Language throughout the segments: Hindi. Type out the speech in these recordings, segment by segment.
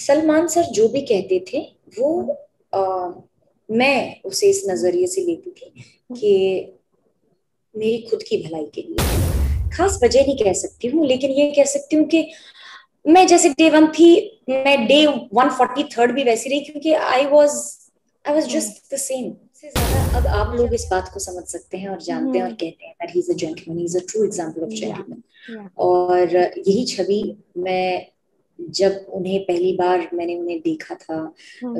सलमान सर जो भी कहते थे वो आ, मैं उसे इस नजरिए से लेती थी कि मेरी खुद की भलाई के लिए। खास वजह नहीं कह सकती हूँ, लेकिन ये कह सकती हूँ कि मैं जैसे डे वन थी, मैं डे 143 भी वैसी रही, क्योंकि I was just the same. से ज्यादा अब आप लोग इस बात को समझ सकते हैं और जानते हैं और कहते हैं that he is a gentleman, he is a true example of या जेंटलमैन। या और यही छवि मैं, जब मैंने उन्हें देखा था,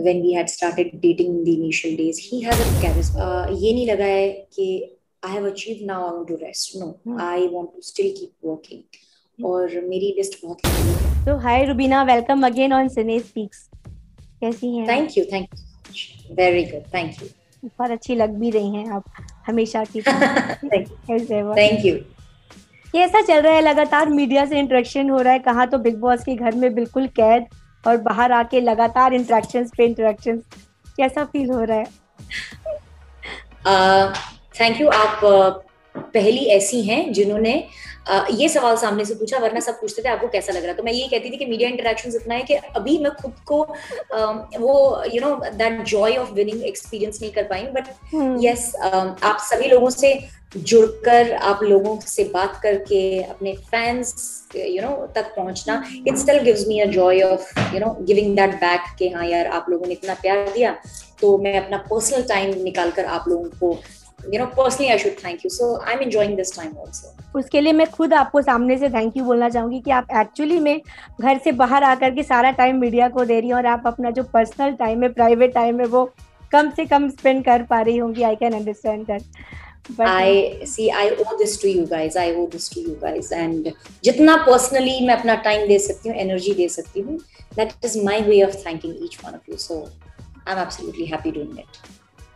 when we had started dating in the initial days, he has a charisma. ये नहीं लगा है कि I have achieved, now I want to rest. No, I want to still keep working. और मेरी लिस्ट बहुत लंबी है। तो hi Rubina, welcome again on Cine Speaks. कैसी हैं आप? Thank you, very good, thank you. बहुत अच्छी लग भी रही हैं आप, हमेशा की तरह। थैंक ऐसे वो थैंक यू। कैसा चल रहा है? लगातार मीडिया से इंटरेक्शन हो रहा है, कहाँ तो बिग बॉस के घर में बिल्कुल कैद, और बाहर आके लगातार इंटरेक्शंस पे इंटरेक्शंस। कैसा फील हो रहा है? Thank you. आप पहली ऐसी हैं जिन्होंने ये सवाल सामने से पूछा, वरना सब पूछते थे आपको कैसा लग रहा। तो मैं ये कहती थी कि मीडिया इंटरेक्शन इतना है कि अभी मैं खुद को वो that Joy of winning experience नहीं कर पाई, बट यस, आप सभी लोगों से जुड़कर, आप लोगों से बात करके अपने फैंस तक पहुंचना, it still gives me a joy of giving that back, कि हाँ यार, आप लोगों ने इतना प्यार दिया, तो मैं अपना पर्सनल टाइम निकालकर आप लोगों को personally I should thank you, so I'm enjoying this time also. उसके लिए मैं खुद आपको सामने से थैंक यू बोलना चाहूंगी कि आप एक्चुअली में घर से बाहर आकर के सारा टाइम मीडिया को दे रही हैं, और आप अपना जो पर्सनल टाइम है, प्राइवेट टाइम है, वो कम से कम स्पेंड कर पा रही होंगी। I can understand that, but I owe this to you guys, I owe this to you guys, and जितना पर्सनली मैं अपना टाइम दे सकती हूँ, एनर्जी दे सकती हूँ, that is my way of thanking each one of you, so I'm absolutely happy doing it.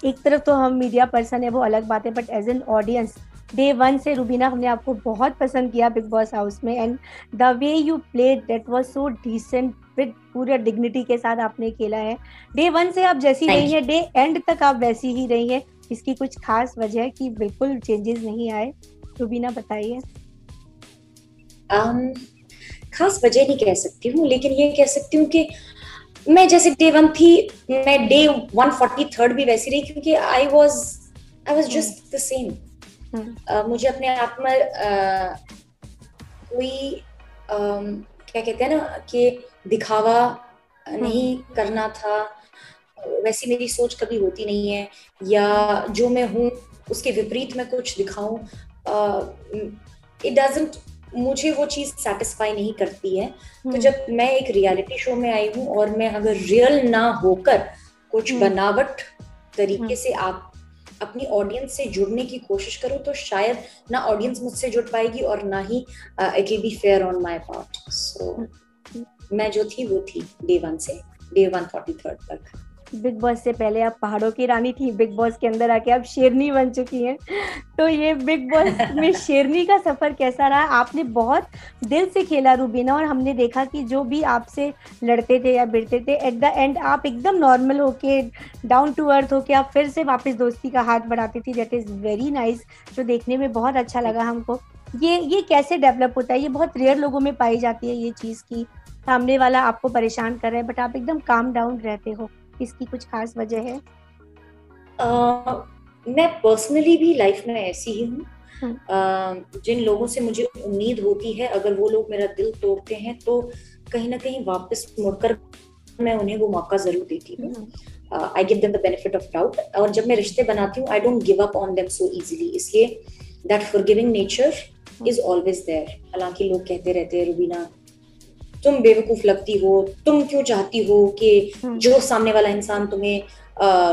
एक तरफ तो हम मीडिया पर्सन है, वो अलग बात है, but as an audience day one से रुबीना हमने आपको बहुत पसंद किया बिग बॉस हाउस में, and the way you played that was so decent, with पूरे डिग्निटी के साथ आपने खेला है। डे वन से आप जैसी रही हैं, डे एंड तक आप वैसी ही रही हैं। इसकी कुछ खास वजह है कि बिल्कुल चेंजेस नहीं आए? रुबीना बताइए। खास वजह नहीं कह सकती हूँ, लेकिन ये कह सकती हूँ कि मैं जैसे डे वन थी, मैं डे 143 भी वैसी रही, क्योंकि I was just the same. मुझे अपने आप में कोई क्या कहते हैं ना, कि दिखावा नहीं करना था, वैसी मेरी सोच कभी होती नहीं है, या जो मैं हूँ उसके विपरीत मैं कुछ दिखाऊं, इट डजंट, मुझे वो चीज सेटिस्फाई नहीं करती है। तो जब मैं एक रियलिटी शो में आई हूँ, और मैं अगर रियल ना होकर कुछ बनावट तरीके से आप अपनी ऑडियंस से जुड़ने की कोशिश करूँ, तो शायद ना ऑडियंस मुझसे जुड़ पाएगी, और ना ही it will be fair on my part. So मैं जो थी वो थी डे वन से डे 143 तक। बिग बॉस से पहले आप पहाड़ों की रानी थी, बिग बॉस के अंदर आके आप शेरनी बन चुकी हैं। तो ये बिग बॉस में शेरनी का सफर कैसा रहा? आपने बहुत दिल से खेला रुबीना, और हमने देखा कि जो भी आपसे लड़ते थे या भिड़ते थे, एट द एंड आप एकदम नॉर्मल होके, डाउन टू अर्थ होके आप फिर से वापस दोस्ती का हाथ बढ़ाती थी। दैट इज वेरी नाइस, जो देखने में बहुत अच्छा लगा हमको। ये कैसे डेवलप होता है? ये बहुत रेयर लोगों में पाई जाती है ये चीज की सामने वाला आपको परेशान कर रहा है, बट आप एकदम काम डाउन रहते हो। इसकी कुछ खास वजह है? मैं पर्सनली भी लाइफ में ऐसी ही हूँ। जिन लोगों से मुझे उम्मीद होती है, अगर वो लोग मेरा दिल तोड़ते हैं, तो कहीं ना कहीं वापस मुड़कर मैं उन्हें वो मौका जरूर देती हूँ। I give them the benefit of doubt, और जब मैं रिश्ते बनाती हूँ, I don't give up on them so easily, इसलिए that forgiving nature is always there. हालांकि लोग कहते रहते हैं, रुबीना तुम बेवकूफ लगती हो, तुम क्यों चाहती हो कि जो सामने वाला इंसान तुम्हें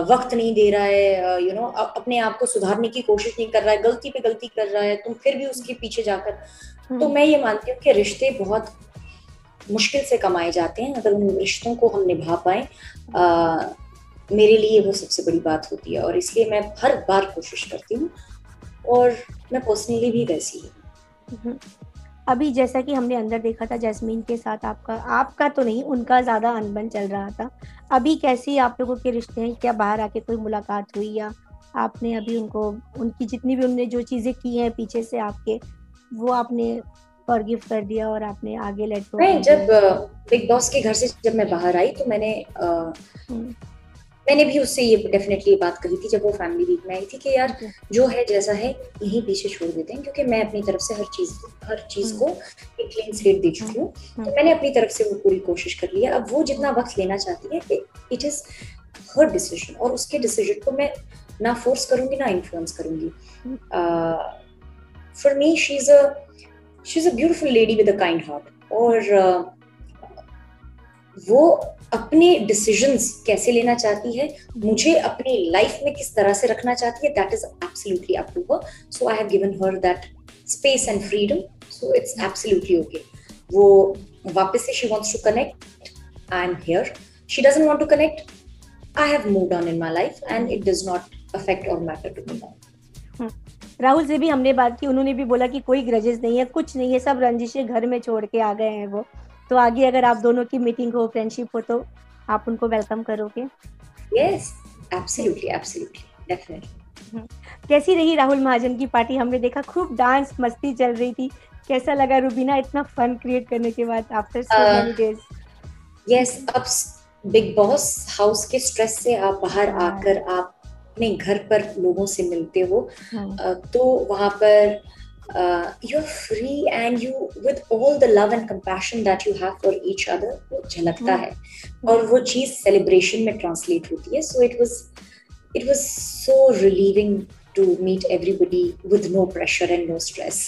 वक्त नहीं दे रहा है, अपने आप को सुधारने की कोशिश नहीं कर रहा है, गलती पे गलती कर रहा है, तुम फिर भी उसके पीछे जाकर। तो मैं ये मानती हूँ कि रिश्ते बहुत मुश्किल से कमाए जाते हैं, अगर उन रिश्तों को हम निभा पाए, मेरे लिए वो सबसे बड़ी बात होती है, और इसलिए मैं हर बार कोशिश करती हूँ, और मैं पर्सनली भी वैसी ही। अभी जैसा कि हमने अंदर देखा था जैस्मीन के साथ, आपका तो नहीं, उनका ज्यादा अनबन चल रहा था। अभी कैसी आप लोगों के रिश्ते हैं? क्या बाहर आके कोई मुलाकात हुई, या आपने अभी उनको, उनकी जितनी भी उनने जो चीजें की हैं पीछे से आपके, वो आपने फॉरगिव कर दिया और आपने आगे लेट गो? मैं जब बिग बॉस के घर से जब मैं बाहर आई तो मैंने भी उससे ये डेफिनेटली बात कही थी जब वो फैमिली वीक में आई थी कि यार जो है जैसा है यहीं पीछे छोड़ देते हैं, क्योंकि मैं अपनी तरफ से हर चीज को एक क्लीन स्लेट दे चुकी हूँ। तो मैंने अपनी तरफ से वो पूरी कोशिश कर लिया। अब वो जितना वक्त लेना चाहती है, इट इज हर डिसीजन, और उसके डिसीजन को मैं ना फोर्स करूंगी ना इन्फ्लुएंस करूंगी। For me she is a beautiful lady with a kind heart, और वो अपने डिसीजंस कैसे लेना चाहती है, मुझे अपनी लाइफ में किस तरह से रखना चाहती है, that is absolutely up to her. So I have given her that space and freedom, so it's absolutely okay. वो वापस से she wants to connect, I am here. She doesn't want to connect, I have moved on in my life and it does not affect और matter to me now. Rahul से भी हमने बात की, उन्होंने भी बोला कि कोई ग्रजेस नहीं है, कुछ नहीं है, सब रंजिशें घर में छोड़ के आ गए हैं वो। तो आगे अगर आप दोनों की मीटिंग हो, फ्रेंडशिप हो, तो आप उनको वेलकम करोगे? Yes, absolutely, absolutely, definitely. कैसी रही राहुल महाजन की पार्टी? हमने देखा खूब डांस मस्ती चल रही थी, कैसा लगा रुबीना इतना फन क्रिएट करने के बाद after so many days? Yes, अब बिग बॉस हाउस के स्ट्रेस से आप बाहर आकर आप अपने घर पर लोगों से मिलते हो, तो वहां पर you're free and you with all the love and compassion that you have for each other, वो झलकता है और वो चीज सेलिब्रेशन में ट्रांसलेट होती है। So it was so relieving to meet everybody with no pressure and no stress.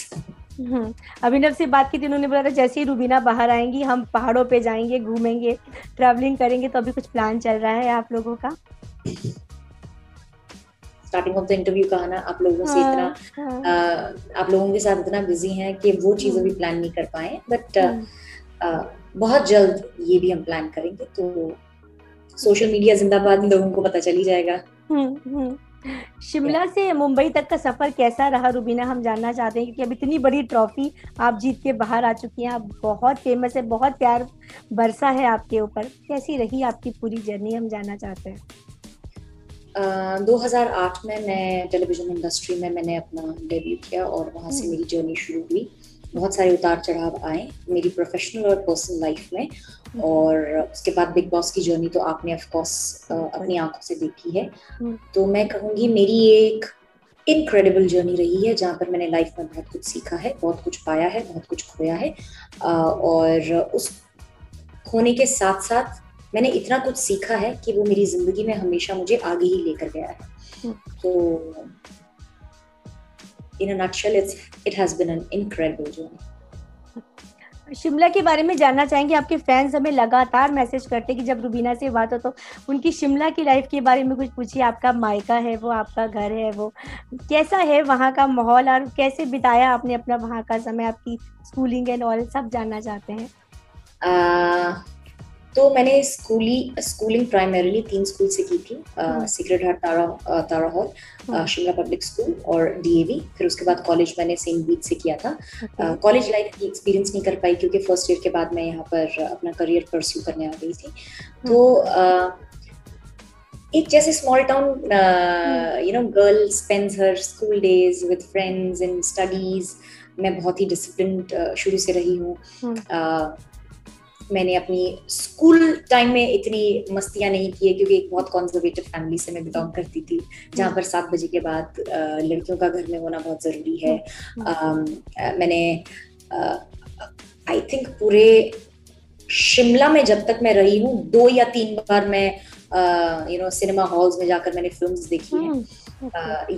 अभिनव से बात की थी, उन्होंने बोला था जैसे ही रुबीना बाहर आएंगी हम पहाड़ों पे जाएंगे, घूमेंगे, ट्रैवलिंग करेंगे। तो अभी कुछ प्लान चल रहा है आप लोगों का? स्टार्टिंग ऑफ द इंटरव्यू कहा ना, आप लोगों से आप लोगों के साथ इतना बिजी हैं कि वो चीजें भी प्लान नहीं कर पाए, बट बहुत जल्द ये भी हम प्लान करेंगे। तो सोशल मीडिया जिंदाबाद, लोगों को पता चल ही जाएगा। शिमला से मुंबई तक का सफर कैसा रहा रुबीना, हम जानना चाहते हैं, क्योंकि अब इतनी बड़ी ट्रॉफी आप जीत के बाहर आ चुकी हैं, आप बहुत फेमस है, बहुत प्यार बरसा है आपके ऊपर। कैसी रही आपकी पूरी जर्नी, हम जानना चाहते हैं। 2008 में मैं टेलीविजन इंडस्ट्री में मैंने अपना डेब्यू किया और वहाँ से मेरी जर्नी शुरू हुई। बहुत सारे उतार चढ़ाव आए मेरी प्रोफेशनल और पर्सनल लाइफ में, और उसके बाद बिग बॉस की जर्नी तो आपने ऑफ कोर्स अपनी आंखों से देखी है। तो मैं कहूँगी मेरी एक इनक्रेडिबल जर्नी रही है, जहाँ पर मैंने लाइफ में बहुत कुछ सीखा है, बहुत कुछ पाया है, बहुत कुछ खोया है, और उस खोने के साथ साथ मैंने इतना कुछ सीखा है कि वो मेरी जिंदगी में हमेशा मुझे आगे ही लेकर गया है। तो in a nutshell, it has been an incredible journey. Shimla के बारे में जानना चाहेंगे। आपके फैंस हमें लगातार मैसेज करते हैं कि जब रुबीना से बात हो तो उनकी शिमला की लाइफ के बारे में कुछ पूछिए। आपका मायका है वो, आपका घर है वो, कैसा है वहाँ का माहौल और कैसे बिताया आपने अपना वहाँ का समय, आपकी स्कूलिंग एंड ऑल सब जानना चाहते हैं। तो मैंने स्कूलिंग प्राइमरीली 3 स्कूल से की थी, सीक्रेट हार्ट, तारा हॉल, शिमला पब्लिक स्कूल और डीएवी। फिर उसके बाद कॉलेज मैंने सेंट बीट से किया था। कॉलेज लाइफ की एक्सपीरियंस नहीं कर पाई क्योंकि फर्स्ट ईयर के बाद मैं यहाँ पर अपना करियर परस्यू करने आ गई थी। तो एक जैसे small town girl spends her school days with friends and studies. मैं बहुत ही डिसिप्लिन्ड शुरू से रही हूँ। मैंने अपनी स्कूल टाइम में इतनी मस्तियां नहीं की है क्योंकि एक बहुत कंजर्वेटिव फैमिली से मैं बिलोंग करती थी, जहाँ पर 7 बजे के बाद लड़कियों का घर में होना बहुत जरूरी है। मैंने आई थिंक पूरे शिमला में जब तक मैं रही हूँ 2 या 3 बार मैं सिनेमा हॉल्स में जाकर मैंने फिल्म्स देखी हैं।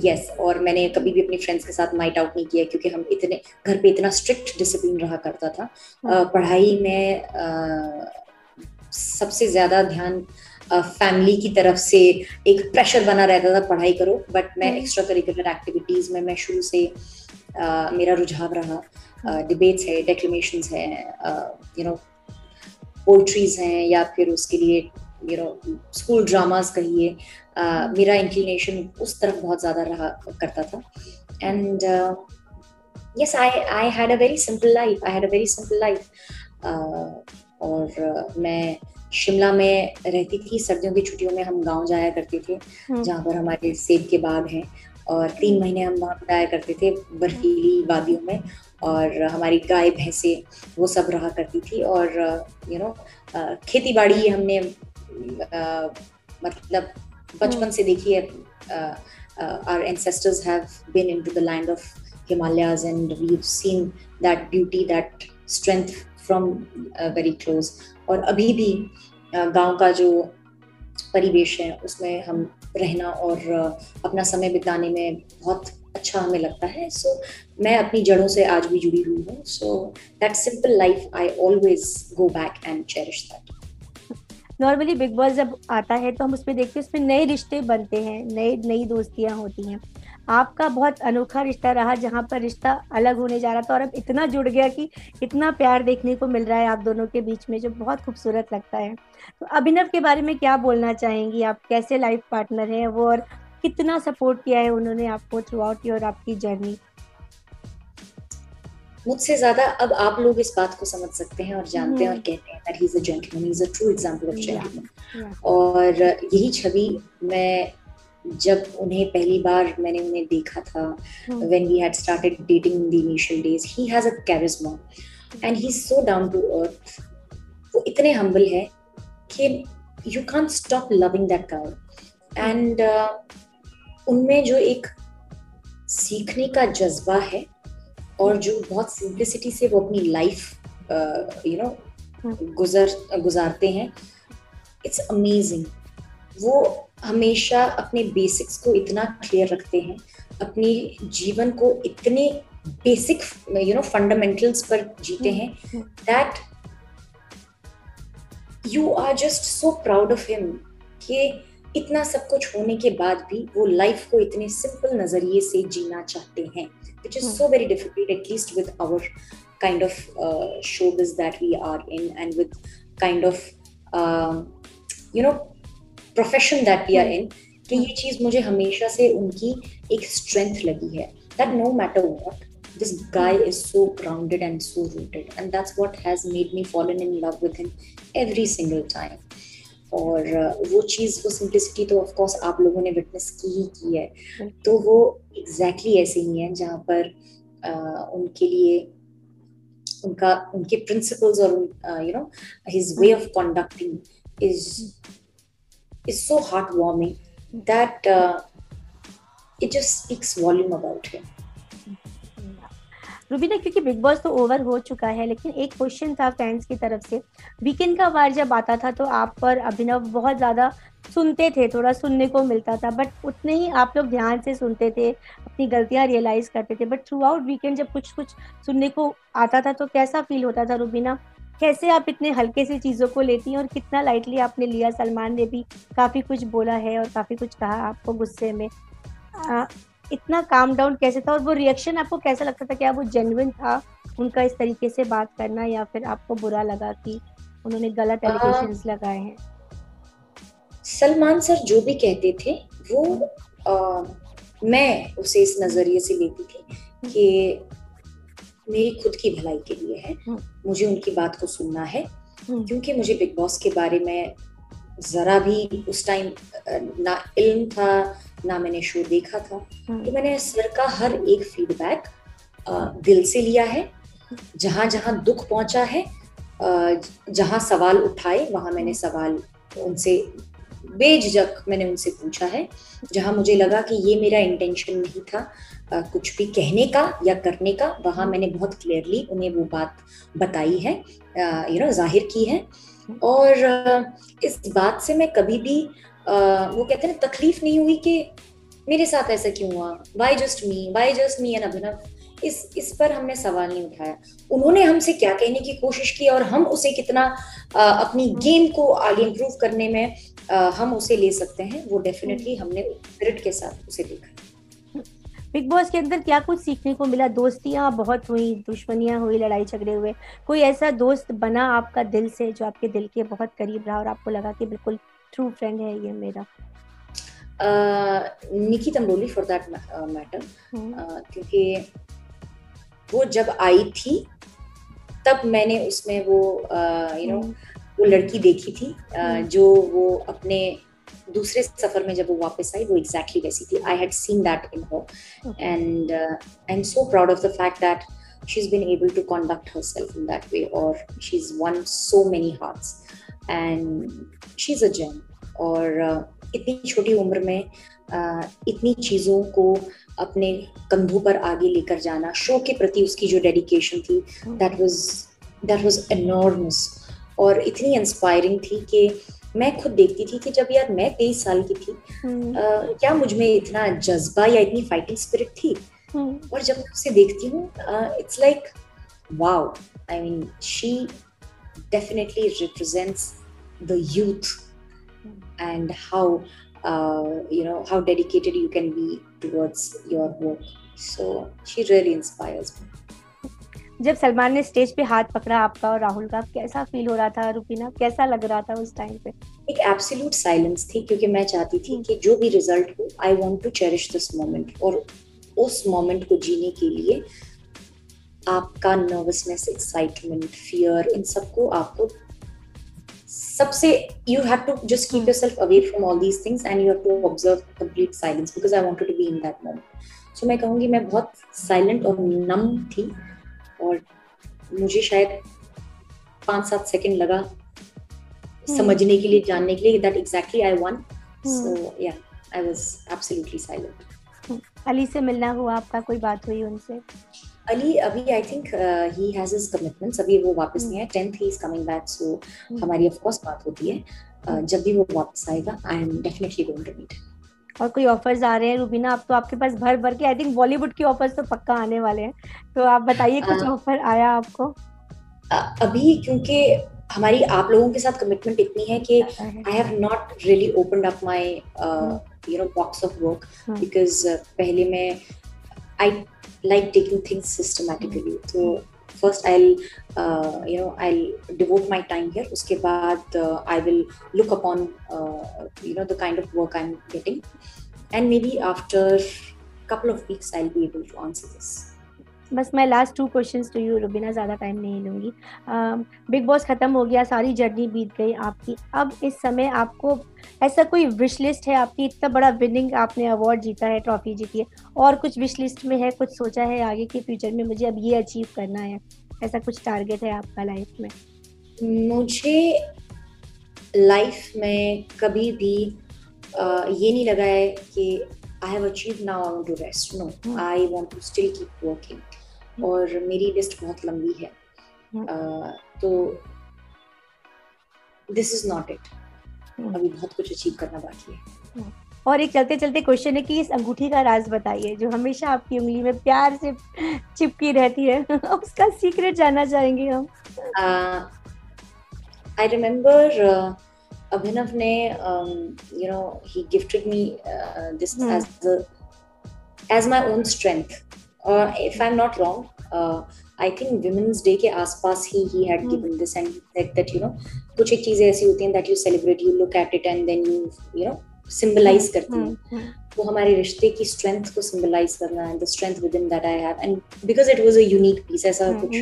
यस, और मैंने कभी भी अपने फ्रेंड्स के साथ नाइट आउट नहीं किया क्योंकि हम इतने घर पे इतना स्ट्रिक्ट डिसिप्लिन रहा करता था। पढ़ाई में सबसे ज्यादा ध्यान फैमिली की तरफ से एक प्रेशर बना रहता था, पढ़ाई करो, बट मैं एक्स्ट्रा करिकुलर एक्टिविटीज में मैं शुरू से मेरा रुझाव रहा। डिबेट्स है, डेक्लेमेशंस है, पोएट्रीज हैं, या फिर उसके लिए स्कूल ड्रामास कहिए। मेरा इंक्लिनेशन उस तरफ बहुत ज्यादा रहा करता था। And yes, I had a very simple life. और मैं शिमला में रहती थी। सर्दियों की छुट्टियों में हम गांव जाया करते थे, जहाँ पर हमारे सेब के बाग हैं, और 3 महीने हम वहाँ बिताया करते थे बर्फीली वादियों में। और हमारी गाय भैंसे वो सब रहा करती थी। और खेती बाड़ी हमने मतलब बचपन से देखी है। Our ancestors have been into the land of Himalayas and we've seen that beauty, that strength from very close. और अभी भी गांव का जो परिवेश है उसमें हम रहना और अपना समय बिताने में बहुत अच्छा हमें लगता है। सो मैं अपनी जड़ों से आज भी जुड़ी हुई हूँ। So that simple life I always go back and cherish that. Normally big boss जब आता है तो हम उसमें देखते हैं, उसमें नए रिश्ते बनते हैं, नई दोस्तियां होती हैं। आपका बहुत अनोखा रिश्ता रहा जहां पर रिश्ता अलग होने जा रहा था और अब इतना जुड़ गया कि इतना प्यार देखने को मिल रहा है आप दोनों के बीच में, जो बहुत खूबसूरत लगता है। तो अभिनव के बारे में क्या बोलना चाहेंगी आप? कैसे लाइफ पार्टनर है वो और कितना सपोर्ट किया है उन्होंने आपको थ्रू आउट योर आपकी जर्नी? मुझसे ज्यादा अब आप लोग इस बात को समझ सकते हैं और जानते हैं और कहते हैं that he's a gentleman, he's a true example of gentleman। और यही छवि मैं जब उन्हें पहली बार मैंने उन्हें देखा था, when we had started dating in the initial days, he has a charisma and he's so down to earth। वो इतने humble है कि you can't stop loving that guy। and उनमें जो एक सीखने का जज्बा है और जो बहुत सिंप्लिसिटी से वो अपनी लाइफ गुजारते हैं, इट्स अमेजिंग। वो हमेशा अपने बेसिक्स को इतना क्लियर रखते हैं, अपनी जीवन को इतने बेसिक फंडामेंटल्स पर जीते हैं that you are just so proud of him कि इतना सब कुछ होने के बाद भी वो लाइफ को इतने सिंपल नजरिए से जीना चाहते हैं, which is so very difficult, at least with our kind of showbiz that we are in and with kind of profession that we are in, कि ये चीज मुझे हमेशा से उनकी एक strength लगी है, that no matter what, this guy is so grounded and so rooted, and that's what has made me fallen in love with him every single time। और वो चीज, वो सिंप्लिसिटी तो ऑफ कोर्स आप लोगों ने विटनेस की है। तो वो एग्जैक्टली ऐसे ही है जहाँ पर उनके लिए उनके प्रिंसिपल्स और his way of conducting is so heart warming that it just speaks volume about him. Rubina, क्योंकि बिग बॉस तो ओवर हो चुका है, लेकिन एक क्वेश्चन था फैंस की तरफ से। वीकेंड का वार जब आता था तो आप पर अभिनव बहुत ज्यादा सुनते थे, थोड़ा सुनने को मिलता था, बट उतने ही आप लोग ध्यान से सुनते थे, अपनी गलतियां रियलाइज करते थे। बट थ्रू आउट वीकेंड जब कुछ कुछ सुनने को आता था तो कैसा फील होता था रुबीना? कैसे आप इतने हल्के से चीजों को लेती हैं और कितना लाइटली आपने लिया? सलमान ने भी काफी कुछ बोला है और काफी कुछ कहा आपको गुस्से में, इतना काम डाउन कैसे था और वो रिएक्शन आपको कैसा लगता था? क्या वो जेन्युइन था उनका इस तरीके से बात करना, या फिर आपको बुरा लगा कि उन्होंने गलत एलिगेशंस लगाए हैं? सलमान सर जो भी कहते थे वो मैं उसे इस नजरिए से लेती थी कि मेरी खुद की भलाई के लिए है, मुझे उनकी बात को सुनना है, क्योंकि मुझे बिग बॉस के बारे में जरा भी उस टाइम ना इल्म था, ना मैंने शो देखा था। तो मैंने सर का हर एक फीडबैक दिल से लिया है। जहां जहां दुख पहुंचा है, जहां सवाल उठाए वहां मैंने सवाल उनसे बेझिझक मैंने उनसे पूछा है। जहां मुझे लगा कि ये मेरा इंटेंशन नहीं था कुछ भी कहने का या करने का, वहां मैंने बहुत क्लियरली उन्हें वो बात बताई है, जाहिर की है। और इस बात से मैं कभी भी वो कहते हैं तकलीफ नहीं हुई कि मेरे साथ ऐसा क्यों हुआ, वाई जस्ट मी एंड अभिनव। इस पर हमने सवाल नहीं उठाया। उन्होंने हमसे क्या कहने की कोशिश की और हम उसे कितना अपनी गेम को आगे इम्प्रूव करने में हम उसे ले सकते हैं, वो डेफिनेटली हमने स्पिरिट के साथ उसे देखा। बिग बॉस के अंदर क्या कुछ सीखने को मिला? दोस्तियां बहुत हुई, दुश्मनियां हुई, लड़ाई झगड़े हुए, कोई ऐसा दोस्त बना आपका दिल से जो आपके दिल के बहुत करीब रहा और आपको लगा कि बिल्कुल ट्रू फ्रेंड है ये मेरा? निकी तंबोली फॉर दैट मैटर, क्योंकि वो जब आई थी तब मैंने उसमें वो वो लड़की देखी थी जो वो अपने दूसरे सफर में जब वो वापस आई वो एग्जैक्टली वैसी थी। I had seen that in her and I am so proud of the fact that she's been able to conduct herself in that way, or she's won so many hearts, and she's a gem. और इतनी छोटी उम्र में इतनी चीज़ों को अपने कंधों पर आगे लेकर जाना, शो के प्रति उसकी जो डेडिकेशन थी, that was enormous, और इतनी इंस्पायरिंग थी कि मैं खुद देखती थी कि जब यार मैं 23 साल की थी, क्या मुझ में इतना जज्बा या इतनी फाइटिंग स्पिरिट थी, और जब मैं उसे देखती हूँ, it's like wow, I mean she definitely represents the youth and how how dedicated you can be towards your work. So she really inspires me. जब सलमान ने स्टेज पे हाथ पकड़ा आपका और राहुल का, कैसा फील हो रहा था रुबीना, कैसा लग रहा था उस टाइम पे? एक एब्सोल्यूट साइलेंस थी, क्योंकि मैं चाहती थी कि जो भी रिजल्ट हो, I want to cherish this moment, और उस मोमेंट को जीने के लिए आपका नर्वसनेस, एक्साइटमेंट, फियर, इन सबको आपको सबसे you have to just keep yourself away from all these things and you have to observe complete silence, because I wanted to be in that moment. So मैं कहूँगी मैं बहुत silent और numb थी, और मुझे शायद 5-7 सेकंड लगा समझने के लिए, जानने के लिए that exactly I won. So yeah, I was absolutely silent. Ali से मिलना हुआ आपका, कोई बात हुई उनसे? अली अभी I think he has his commitments, अभी वो वापस नहीं है, 10th he is coming back, so हमारी ऑफ कोर्स बात होती है। जब भी वो वापस आएगा, I am definitely going to meet. और कोई ऑफर्स आ रहे हैं रुबीना? अब तो आपके पास भर भर के, आई थिंक बॉलीवुड के ऑफर्स तो पक्का आने वाले हैं, तो आप बताइए कुछ ऑफर आया आपको? अभी क्योंकि हमारी आप लोगों के साथ कमिटमेंट इतनी है कि I have not really opened up my box of work, because पहले मैं I like taking things systematically. So first I'll devote my time here. उसके बाद I will look upon the kind of work I'm getting, and maybe after couple of weeks I'll be able to answer this. बस मैं last 2 questions to you Rubina, ज़्यादा टाइम नहीं लूँगी। बिग बॉस ख़त्म हो गया, सारी जर्नी बीत गई आपकी, अब इस समय आपको ऐसा कोई विश लिस्ट है आपकी? इतना बड़ा विनिंग आपने अवार्ड जीता है, ट्रॉफी जीती है, और कुछ विश लिस्ट में है, कुछ सोचा है आगे के फ्यूचर में मुझे अब ये अचीव करना है, ऐसा कुछ टारगेट है आपका लाइफ में? मुझे लाइफ में कभी भी ये नहीं लगा है कि I have achieved now, I want to rest. No, I want to still keep working. और मेरी लिस्ट बहुत लंबी है, तो this is not it. अभी बहुत कुछ अचीव करना बाकी है। और एक चलते चलते क्वेश्चन है कि इस अंगूठी का राज बताइए, जो हमेशा आपकी उंगली में प्यार से चिपकी रहती है, उसका सीक्रेट जानना चाहेंगे हम। I remember Abhinav ने he gifted me this as my own strength. If I'm not wrong, I think Women's Day के आसपास he had given this, and he said that कुछ एक चीजें ऐसी होती हैं that you celebrate, you look at it and then you symbolize करती हैं। वो हमारे रिश्ते की strength को symbolize करना, and the strength within that I have, and because it was a unique piece, ऐसा कुछ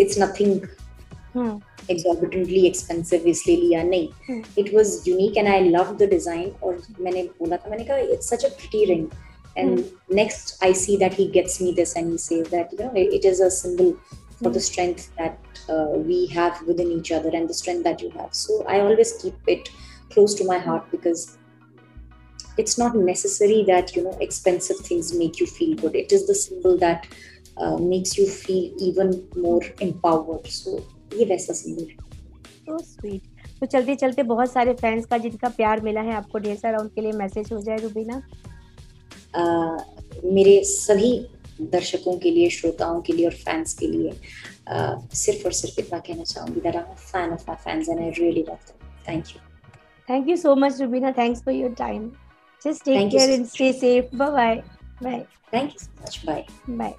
it's nothing exorbitantly expensive इसलिए लिया नहीं, it was unique and I loved the design। और मैंने बोला था, मैंने कहा it's such a pretty ring, and next I see that he gets me this and he says that it is a symbol for the strength that we have within each other and the strength that you have. So I always keep it close to my heart, because it's not necessary that expensive things make you feel good. It is the symbol that makes you feel even more empowered. So ये वैसा सिंबल है। So sweet. तो चलते चलते बहुत सारे फैंस का जिनका प्यार मिला है आपको, ढेर सारा, उनके लिए मैसेज हो जाए रुबीना? मेरे सभी दर्शकों के लिए, श्रोताओं के लिए और फैंस के लिए सिर्फ और सिर्फ इतना कहना चाहूंगी that I'm a fan of my fans and I really love them. Thank you. Thank you so much, Rubina. Thanks for your time. Just take care and stay safe. Bye bye. Bye. Thank you so much. Bye. Bye.